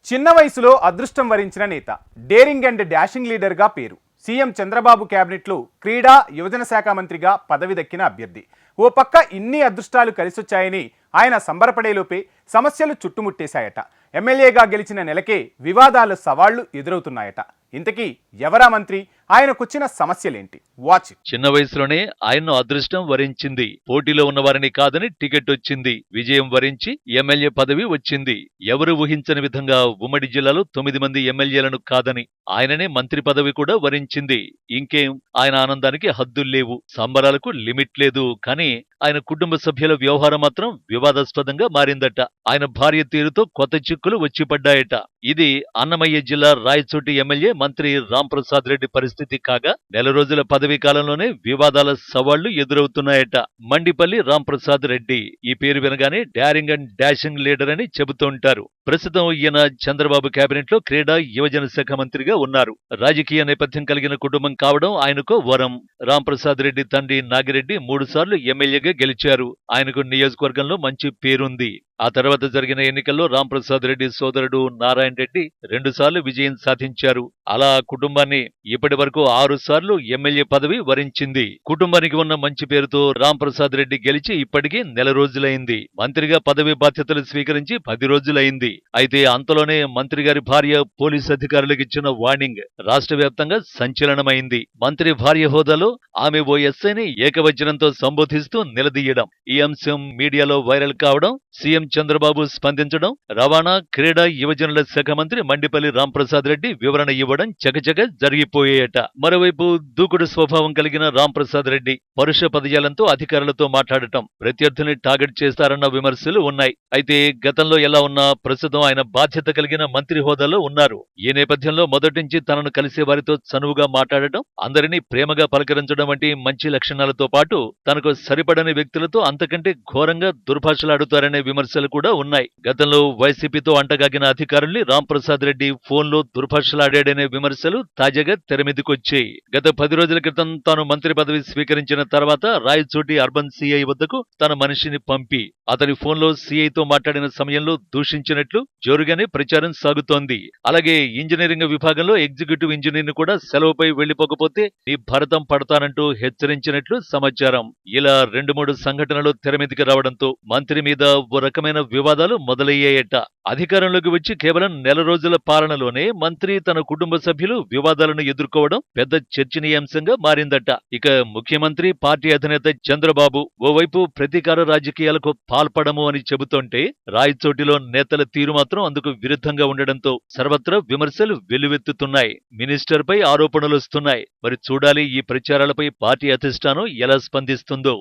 చిన్న వయసులో అదృష్టం వరించిన నేత, డేరింగ్ అండ్ డాషింగ్ లీడర్గా పేరు. సీఎం చంద్రబాబు క్యాబినెట్లో క్రీడా యువజన శాఖ మంత్రిగా పదవి దక్కిన అభ్యర్థి. ఓ పక్క ఇన్ని అదృష్టాలు కలిసొచ్చాయని ఆయన సంబరపడేలోపే సమస్యలు చుట్టుముట్టేశాయట. ఎమ్మెల్యేగా గెలిచిన నెలకే వివాదాల సవాళ్లు ఎదురవుతున్నాయట. ఇంతకీ ఎవరా మంత్రి? ఆయనకొచ్చిన సమస్యలేంటి? వాచ్. చిన్న వయసులోనే ఆయన్ను అదృష్టం వరించింది. పోటీలో ఉన్నవారిని కాదని టికెట్ వచ్చింది. విజయం వరించి ఎమ్మెల్యే పదవి వచ్చింది. ఎవరు ఊహించని విధంగా ఉమ్మడి జిల్లాలో 9 మంది ఎమ్మెల్యేలను కాదని ఆయననే మంత్రి పదవి కూడా వరించింది. ఇంకేం, ఆయన ఆనందానికి హద్దుల్లేవు, సంబరాలకు లిమిట్ లేదు. కానీ ఆయన కుటుంబ సభ్యుల వ్యవహారం మాత్రం వివాదాస్పదంగా మారిందట. ఆయన భార్య తీరుతో కొత్త చిక్కులు వచ్చిపడ్డాయట. ఇది అన్నమయ్య జిల్లా రాయచోటి ఎమ్మెల్యే మంత్రి రాంప్రసాద్ రెడ్డి పరిస్థితి కాగా, నెల రోజుల పదవీ కాలంలోనే వివాదాల సవాళ్లు ఎదురవుతున్నాయట. మండిపల్లి రాంప్రసాద్ రెడ్డి ఈ పేరు వినగానే డారింగ్ అండ్ డాషింగ్ లీడర్ అని చెబుతుంటారు. ప్రస్తుతం ఈయన చంద్రబాబు కేబినెట్ లో క్రీడా యువజన శాఖ మంత్రిగా ఉన్నారు. రాజకీయ నేపథ్యం కలిగిన కుటుంబం కావడం ఆయనకు వరం. రాంప్రసాద్ రెడ్డి తండ్రి నాగిరెడ్డి 3 సార్లు ఎమ్మెల్యేగా గెలిచారు. ఆయనకు నియోజకవర్గంలో మంచి పేరుంది. ఆ తర్వాత జరిగిన ఎన్నికల్లో రాంప్రసాద్ రెడ్డి సోదరుడు నారాయణ రెడ్డి 2 సార్లు విజయం సాధించారు. అలా కుటుంబాన్ని ఇప్పటి వరకు 6 సార్లు ఎమ్మెల్యే పదవి వరించింది. కుటుంబానికి ఉన్న మంచి పేరుతో రాంప్రసాద్ రెడ్డి గెలిచి ఇప్పటికీ నెల రోజులైంది. మంత్రిగా పదవి బాధ్యతలు స్వీకరించి 10 రోజులైంది. అయితే అంతలోనే మంత్రి గారి భార్య పోలీసు అధికారులకు ఇచ్చిన వార్నింగ్ రాష్ట్ర వ్యాప్తంగా సంచలనమైంది. మంత్రి భార్య హోదాలో ఆమె ఓ ఎస్ఐని ఏకవచనంతో సంబోధిస్తూ నిలదీయడం, ఈ అంశం మీడియాలో వైరల్ కావడం, సీఎం చంద్రబాబు స్పందించడం, రవాణా క్రీడా యువజనుల శాఖ మంత్రి మండిపల్లి రాంప్రసాద్ రెడ్డి వివరణ ఇవ్వడం చకచక జరిగిపోయేయట. మరోవైపు దూకుడు స్వభావం కలిగిన రాంప్రసాద్ రెడ్డి పరుష పదజాలంతో అధికారులతో మాట్లాడటం, ప్రత్యర్థిని టార్గెట్ చేస్తారన్న విమర్శలు ఉన్నాయి. అయితే గతంలో ఎలా ఉన్నా ప్రస్తుతం ఆయన బాధ్యత కలిగిన మంత్రి హోదాలో ఉన్నారు. ఈ నేపథ్యంలో మొదటి నుంచి తనను కలిసే వారితో చనువుగా మాట్లాడటం, అందరినీ ప్రేమగా పలకరించడం వంటి మంచి లక్షణాలతో పాటు తనకు సరిపడని వ్యక్తులతో అంతకంటే ఘోరంగా దుర్భాషలాడుతారనే విమర్శలు కూడా ఉన్నాయి. గతంలో వైసీపీతో అంటగాగిన అధికారుల్ని రాంప్రసాద్ రెడ్డి ఫోన్లో దుర్భాషలాడాడనే విమర్శలు తాజాగా తెరమీదకొచ్చాయి. గత 10 రోజుల క్రితం తాను మంత్రి పదవి స్వీకరించిన తర్వాత రాయచోటి అర్బన్ సీఐ వద్దకు తన మనిషిని పంపి అతని ఫోన్లో సీఐతో మాట్లాడిన సమయంలో దూషించినట్లు జోరుగానే ప్రచారం సాగుతోంది. అలాగే ఇంజనీరింగ్ విభాగంలో ఎగ్జిక్యూటివ్ ఇంజనీర్ను కూడా సెలవుపై వెళ్లిపోకపోతే నీ భరతం పడతానంటూ హెచ్చరించినట్లు సమాచారం. ఇలా 2-3 సంఘటనలు తెరమీదికి రావడంతో మంత్రి మీద ఓ రకమైన వివాదాలు మొదలయ్యాయట. అధికారంలోకి వచ్చి కేవలం నెల రోజుల పాలనలోనే మంత్రి తన కుటుంబ సభ్యులు వివాదాలను ఎదుర్కోవడం పెద్ద చర్చనీయాంశంగా మారిందట. ఇక ముఖ్యమంత్రి పార్టీ అధినేత చంద్రబాబు ఓవైపు ప్రతీకార రాజకీయాలకు పాల్పడము అని చెబుతుంటే, రాయచోటిలో నేతల తీరు మాత్రం అందుకు విరుద్ధంగా ఉండడంతో సర్వత్రా విమర్శలు వెల్లువెత్తుతున్నాయి. మినిస్టర్పై ఆరోపణలు వస్తున్నాయి. మరి చూడాలి ఈ ప్రచారాలపై పార్టీ అధిష్టానం ఎలా స్పందిస్తుందో.